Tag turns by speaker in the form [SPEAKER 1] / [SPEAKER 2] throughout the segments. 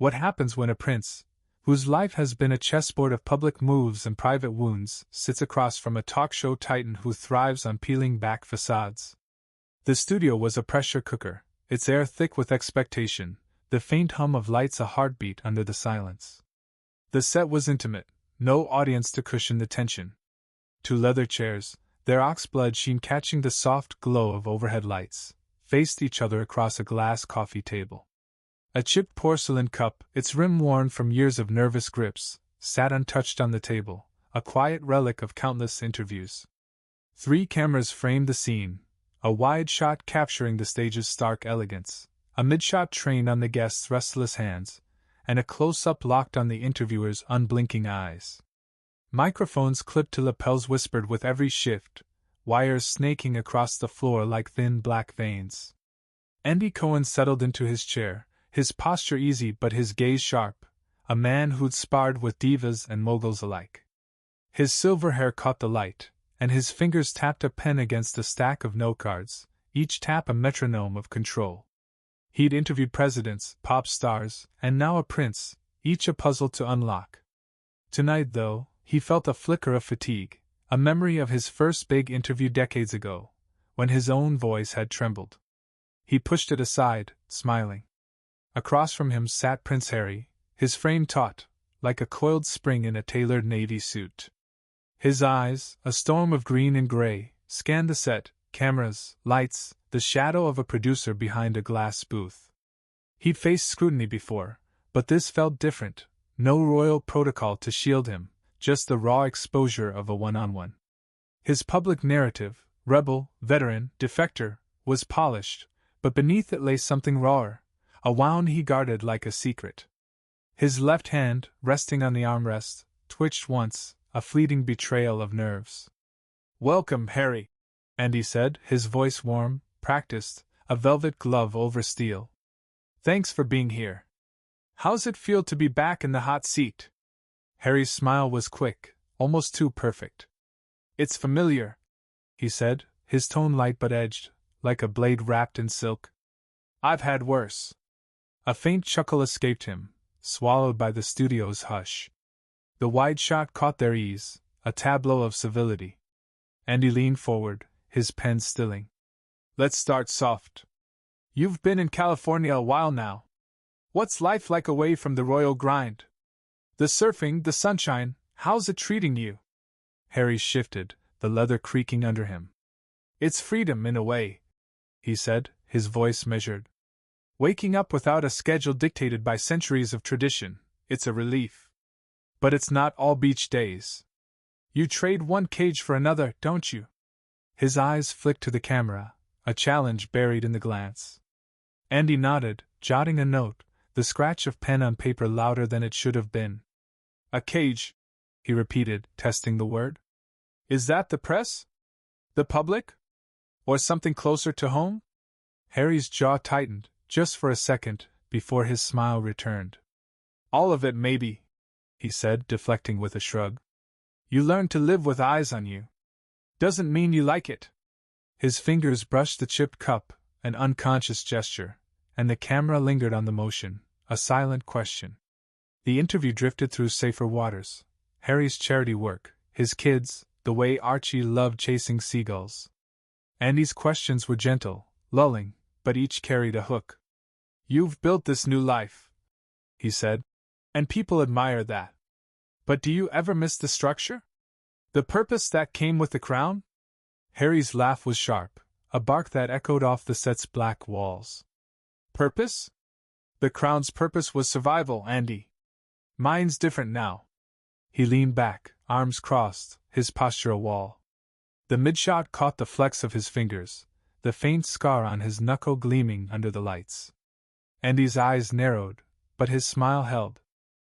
[SPEAKER 1] What happens when a prince, whose life has been a chessboard of public moves and private wounds, sits across from a talk show titan who thrives on peeling back facades? The studio was a pressure cooker, its air thick with expectation, the faint hum of lights a heartbeat under the silence. The set was intimate, no audience to cushion the tension. Two leather chairs, their oxblood sheen catching the soft glow of overhead lights, faced each other across a glass coffee table. A chipped porcelain cup, its rim worn from years of nervous grips, sat untouched on the table, a quiet relic of countless interviews. 3 cameras framed the scene, a wide shot capturing the stage's stark elegance, a mid-shot trained on the guest's restless hands, and a close-up locked on the interviewer's unblinking eyes. Microphones clipped to lapels whispered with every shift, wires snaking across the floor like thin black veins. Andy Cohen settled into his chair, his posture easy but his gaze sharp, a man who'd sparred with divas and moguls alike. His silver hair caught the light, and his fingers tapped a pen against a stack of note cards, each tap a metronome of control. He'd interviewed presidents, pop stars, and now a prince, each a puzzle to unlock. Tonight, though, he felt a flicker of fatigue, a memory of his first big interview decades ago, when his own voice had trembled. He pushed it aside, smiling. Across from him sat Prince Harry, his frame taut, like a coiled spring in a tailored navy suit. His eyes, a storm of green and gray, scanned the set, cameras, lights, the shadow of a producer behind a glass booth. He'd faced scrutiny before, but this felt different, no royal protocol to shield him, just the raw exposure of a one-on-one. His public narrative, rebel, veteran, defector, was polished, but beneath it lay something rawer, a wound he guarded like a secret. His left hand, resting on the armrest, twitched once, a fleeting betrayal of nerves. "Welcome, Harry," Andy said, his voice warm, practiced, a velvet glove over steel. "Thanks for being here. How's it feel to be back in the hot seat?" Harry's smile was quick, almost too perfect. "It's familiar," he said, his tone light but edged, like a blade wrapped in silk. "I've had worse." A faint chuckle escaped him, swallowed by the studio's hush. The wide shot caught their ease, a tableau of civility. Andy leaned forward, his pen stilling. "Let's start soft. You've been in California a while now. What's life like away from the royal grind? The surfing, the sunshine, how's it treating you?" Harry shifted, the leather creaking under him. "It's freedom in a way," he said, his voice measured. "Waking up without a schedule dictated by centuries of tradition, it's a relief. But it's not all beach days. You trade one cage for another, don't you?" His eyes flicked to the camera, a challenge buried in the glance. Andy nodded, jotting a note, the scratch of pen on paper louder than it should have been. "A cage," he repeated, testing the word. "Is that the press? The public? Or something closer to home?" Harry's jaw tightened, just for a second, before his smile returned. "All of it, maybe," he said, deflecting with a shrug. "You learn to live with eyes on you. Doesn't mean you like it." His fingers brushed the chipped cup, an unconscious gesture, and the camera lingered on the motion, a silent question. The interview drifted through safer waters. Harry's charity work, his kids, the way Archie loved chasing seagulls. Andy's questions were gentle, lulling, but each carried a hook. "You've built this new life," he said, "and people admire that. But do you ever miss the structure? The purpose that came with the crown?" Harry's laugh was sharp, a bark that echoed off the set's black walls. "Purpose? The crown's purpose was survival, Andy. Mine's different now." He leaned back, arms crossed, his posture a wall. The midshot caught the flex of his fingers, the faint scar on his knuckle gleaming under the lights. Andy's eyes narrowed, but his smile held.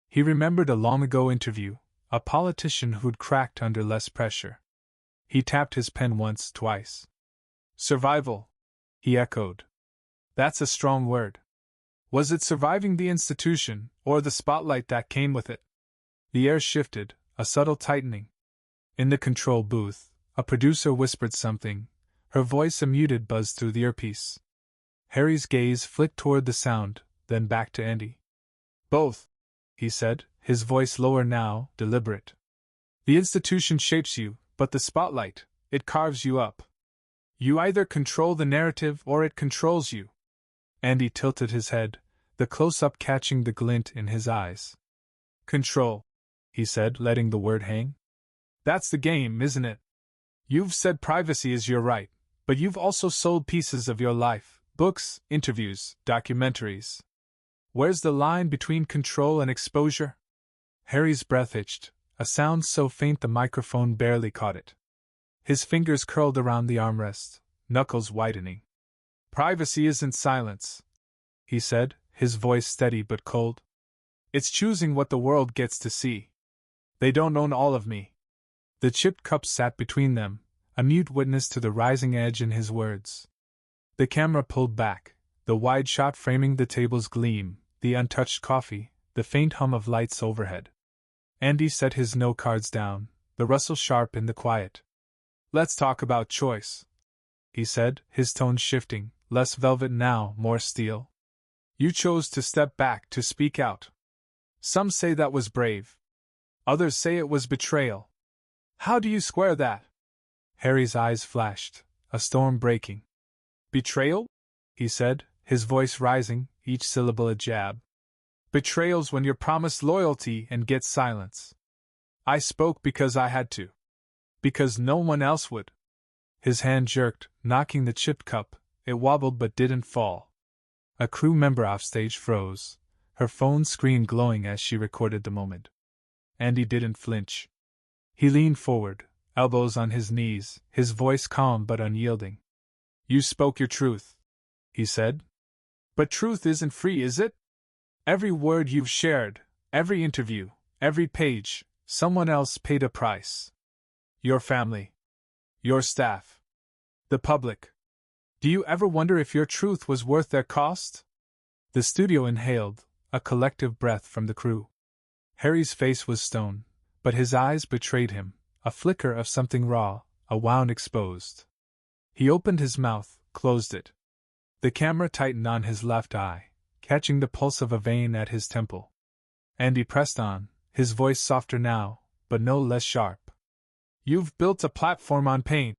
[SPEAKER 1] He remembered a long-ago interview, a politician who'd cracked under less pressure. He tapped his pen once, twice. "Survival," he echoed. "That's a strong word. Was it surviving the institution, or the spotlight that came with it?" The air shifted, a subtle tightening. In the control booth, a producer whispered something, her voice a muted buzz through the earpiece. Harry's gaze flicked toward the sound, then back to Andy. Both, he said, his voice lower now, deliberate. The institution shapes you, but the spotlight, it carves you up. You either control the narrative or it controls you. Andy tilted his head, the close-up catching the glint in his eyes. Control, he said, letting the word hang. That's the game, isn't it? You've said privacy is your right, but you've also sold pieces of your life, books, interviews, documentaries. Where's the line between control and exposure? Harry's breath hitched, a sound so faint the microphone barely caught it. His fingers curled around the armrest, knuckles widening. Privacy isn't silence, he said, his voice steady but cold. It's choosing what the world gets to see. They don't own all of me. The chipped cup sat between them, a mute witness to the rising edge in his words. The camera pulled back, the wide shot framing the table's gleam, the untouched coffee, the faint hum of lights overhead. Andy set his note cards down, the rustle sharp in the quiet. Let's talk about choice, he said, his tone shifting, less velvet now, more steel. You chose to step back, to speak out. Some say that was brave. Others say it was betrayal. How do you square that? Harry's eyes flashed, a storm breaking. Betrayal? He said, his voice rising, each syllable a jab. Betrayal's when you're promised loyalty and get silence. I spoke because I had to. Because no one else would. His hand jerked, knocking the chipped cup. It wobbled but didn't fall. A crew member offstage froze, her phone screen glowing as she recorded the moment. Andy didn't flinch. He leaned forward, elbows on his knees, his voice calm but unyielding. You spoke your truth, he said. But truth isn't free, is it? Every word you've shared, every interview, every page, someone else paid a price. Your family. Your staff. The public. Do you ever wonder if your truth was worth their cost? The studio inhaled, a collective breath from the crew. Harry's face was stone, but his eyes betrayed him, a flicker of something raw, a wound exposed. He opened his mouth, closed it. The camera tightened on his left eye, catching the pulse of a vein at his temple. Andy pressed on, his voice softer now, but no less sharp. You've built a platform on pain,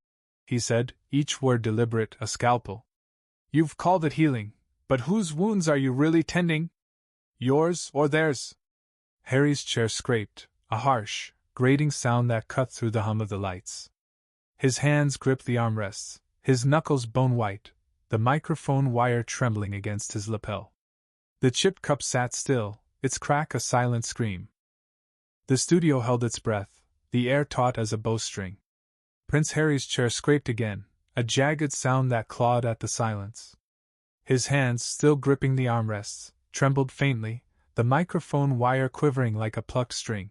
[SPEAKER 1] he said, each word deliberate, a scalpel. You've called it healing, but whose wounds are you really tending? Yours or theirs? Harry's chair scraped, a harsh, grating sound that cut through the hum of the lights. His hands gripped the armrests, his knuckles bone-white, the microphone wire trembling against his lapel. The chipped cup sat still, its crack a silent scream. The studio held its breath, the air taut as a bowstring. Prince Harry's chair scraped again, a jagged sound that clawed at the silence. His hands, still gripping the armrests, trembled faintly, the microphone wire quivering like a plucked string.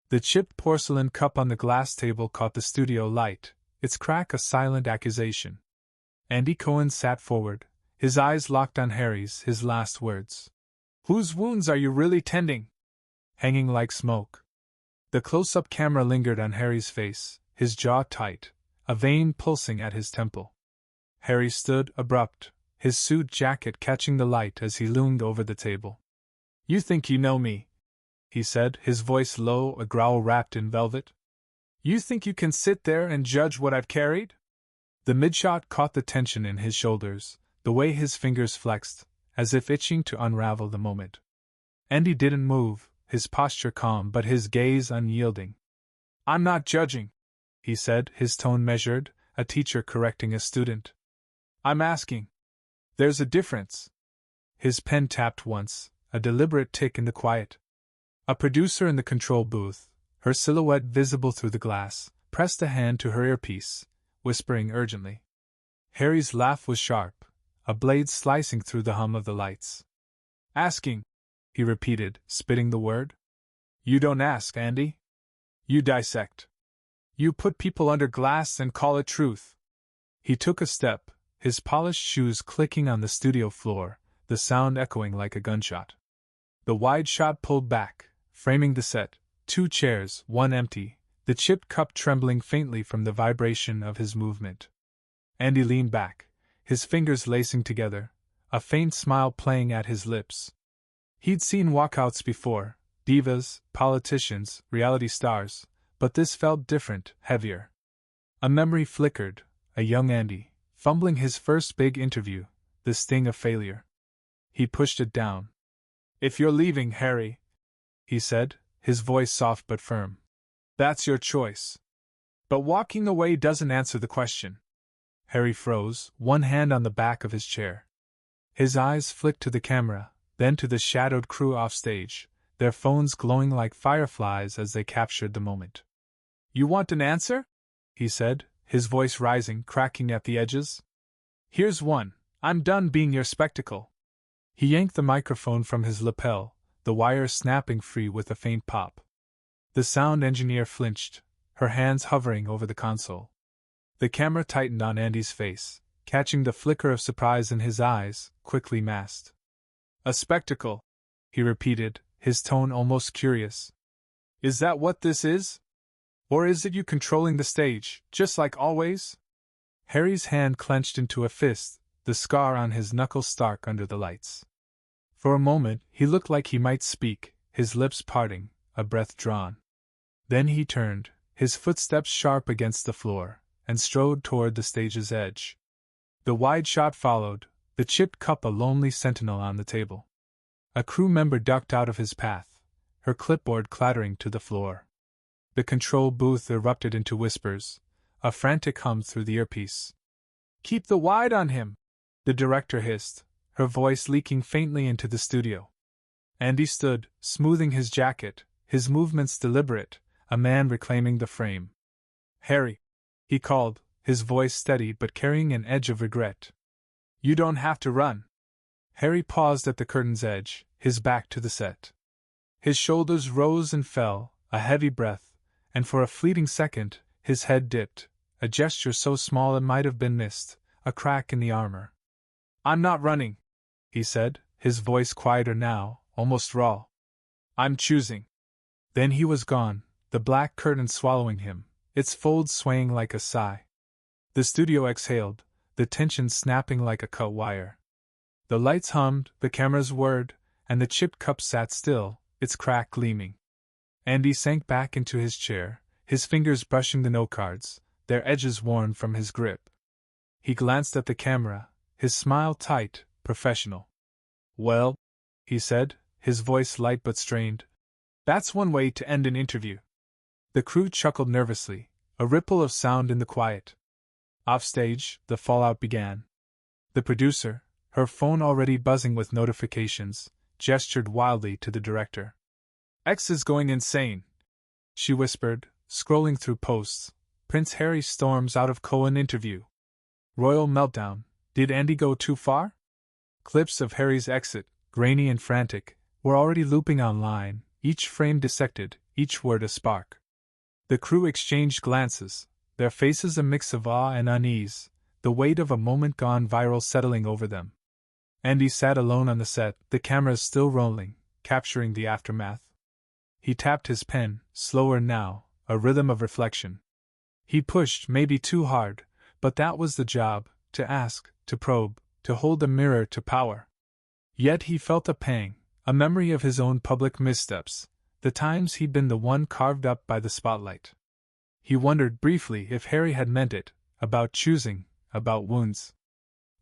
[SPEAKER 1] The chipped porcelain cup on the glass table caught the studio light, its crack a silent accusation. Andy Cohen sat forward, his eyes locked on Harry's, his last words. Whose wounds are you really tending? Hanging like smoke. The close-up camera lingered on Harry's face, his jaw tight, a vein pulsing at his temple. Harry stood, abrupt, his suit jacket catching the light as he loomed over the table. You think you know me, he said, his voice low, a growl wrapped in velvet. You think you can sit there and judge what I've carried? The midshot caught the tension in his shoulders, the way his fingers flexed, as if itching to unravel the moment. Andy didn't move, his posture calm but his gaze unyielding. I'm not judging, he said, his tone measured, a teacher correcting a student. I'm asking. There's a difference. His pen tapped once, a deliberate tick in the quiet. A producer in the control booth, her silhouette visible through the glass, pressed a hand to her earpiece, whispering urgently. Harry's laugh was sharp, a blade slicing through the hum of the lights. Asking, he repeated, spitting the word. You don't ask, Andy. You dissect. You put people under glass and call it truth. He took a step, his polished shoes clicking on the studio floor, the sound echoing like a gunshot. The wide shot pulled back, framing the set, 2 chairs, one empty, the chipped cup trembling faintly from the vibration of his movement. Andy leaned back, his fingers lacing together, a faint smile playing at his lips. He'd seen walkouts before, divas, politicians, reality stars, but this felt different, heavier. A memory flickered, a young Andy, fumbling his first big interview, the sting of failure. He pushed it down. "If you're leaving, Harry," he said, his voice soft but firm, "that's your choice. But walking away doesn't answer the question." Harry froze, one hand on the back of his chair. His eyes flicked to the camera, then to the shadowed crew offstage, their phones glowing like fireflies as they captured the moment. "You want an answer?" he said, his voice rising, cracking at the edges. "Here's one. I'm done being your spectacle." He yanked the microphone from his lapel, the wire snapping free with a faint pop. The sound engineer flinched, her hands hovering over the console. The camera tightened on Andy's face, catching the flicker of surprise in his eyes, quickly masked. "A spectacle," he repeated, his tone almost curious. "Is that what this is? Or is it you controlling the stage, just like always?" Harry's hand clenched into a fist, the scar on his knuckle stark under the lights. For a moment, he looked like he might speak, his lips parting, a breath drawn. Then he turned, his footsteps sharp against the floor, and strode toward the stage's edge. The wide shot followed, the chipped cup a lonely sentinel on the table. A crew member ducked out of his path, her clipboard clattering to the floor. The control booth erupted into whispers, a frantic hum through the earpiece. "Keep the wide on him!" the director hissed, her voice leaking faintly into the studio. Andy stood, smoothing his jacket, his movements deliberate, a man reclaiming the frame. "Harry," he called, his voice steady but carrying an edge of regret. "You don't have to run." Harry paused at the curtain's edge, his back to the set. His shoulders rose and fell, a heavy breath, and for a fleeting second, his head dipped, a gesture so small it might have been missed, a crack in the armor. "I'm not running," he said, his voice quieter now, almost raw. "I'm choosing." Then he was gone, the black curtain swallowing him, its folds swaying like a sigh. The studio exhaled, the tension snapping like a cut wire. The lights hummed, the cameras whirred, and the chipped cup sat still, its crack gleaming. Andy sank back into his chair, his fingers brushing the note cards, their edges worn from his grip. He glanced at the camera, his smile tight, professional. "Well," he said, his voice light but strained, "that's one way to end an interview." The crew chuckled nervously, a ripple of sound in the quiet. Offstage, the fallout began. The producer, her phone already buzzing with notifications, gestured wildly to the director. "X is going insane," she whispered, scrolling through posts. "Prince Harry storms out of Cohen interview. Royal meltdown. Did Andy go too far?" Clips of Harry's exit, grainy and frantic, were already looping online, each frame dissected, each word a spark. The crew exchanged glances, their faces a mix of awe and unease, the weight of a moment gone viral settling over them. Andy sat alone on the set, the cameras still rolling, capturing the aftermath. He tapped his pen, slower now, a rhythm of reflection. He pushed, maybe too hard, but that was the job, to ask, to probe, to hold a mirror to power. Yet he felt a pang, a memory of his own public missteps, the times he'd been the one carved up by the spotlight. He wondered briefly if Harry had meant it, about choosing, about wounds.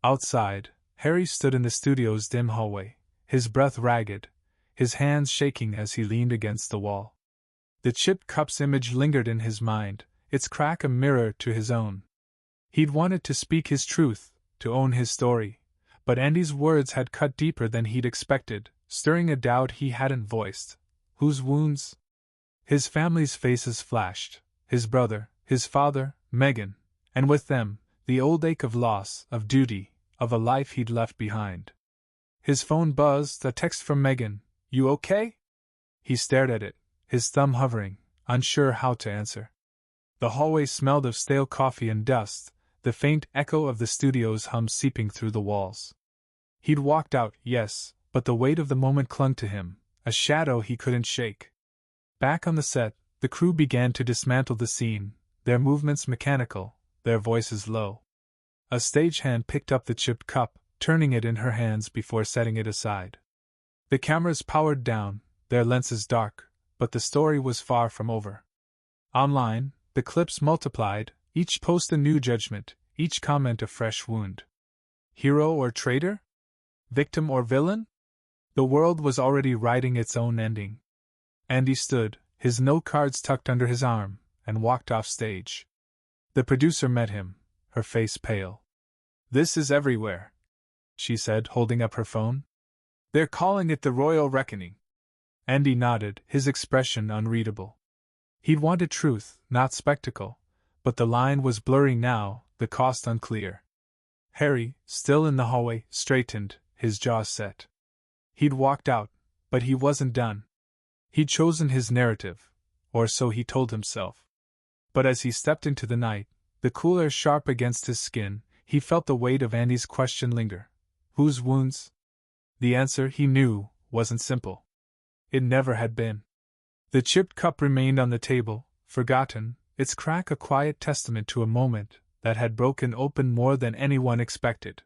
[SPEAKER 1] Outside, Harry stood in the studio's dim hallway, his breath ragged, his hands shaking as he leaned against the wall. The chipped cup's image lingered in his mind, its crack a mirror to his own. He'd wanted to speak his truth, to own his story, but Andy's words had cut deeper than he'd expected, stirring a doubt he hadn't voiced. Whose wounds? His family's faces flashed, his brother, his father, Megan, and with them, the old ache of loss, of duty, of a life he'd left behind. His phone buzzed, a text from Megan. "You okay?" He stared at it, his thumb hovering, unsure how to answer. The hallway smelled of stale coffee and dust, the faint echo of the studio's hum seeping through the walls. He'd walked out, yes, but the weight of the moment clung to him, a shadow he couldn't shake. Back on the set, the crew began to dismantle the scene, their movements mechanical, their voices low. A stagehand picked up the chipped cup, turning it in her hands before setting it aside. The cameras powered down, their lenses dark, but the story was far from over. Online, the clips multiplied, each post a new judgment, each comment a fresh wound. Hero or traitor? Victim or villain? The world was already writing its own ending. Andy stood, his note cards tucked under his arm, and walked off stage. The producer met him, her face pale. "This is everywhere," she said, holding up her phone. "They're calling it the Royal Reckoning." Andy nodded, his expression unreadable. He'd wanted truth, not spectacle, but the line was blurry now, the cost unclear. Harry, still in the hallway, straightened, his jaws set. He'd walked out, but he wasn't done. He'd chosen his narrative, or so he told himself. But as he stepped into the night, the cool air sharp against his skin, he felt the weight of Andy's question linger. Whose wounds? The answer, he knew, wasn't simple. It never had been. The chipped cup remained on the table, forgotten, its crack a quiet testament to a moment that had broken open more than anyone expected.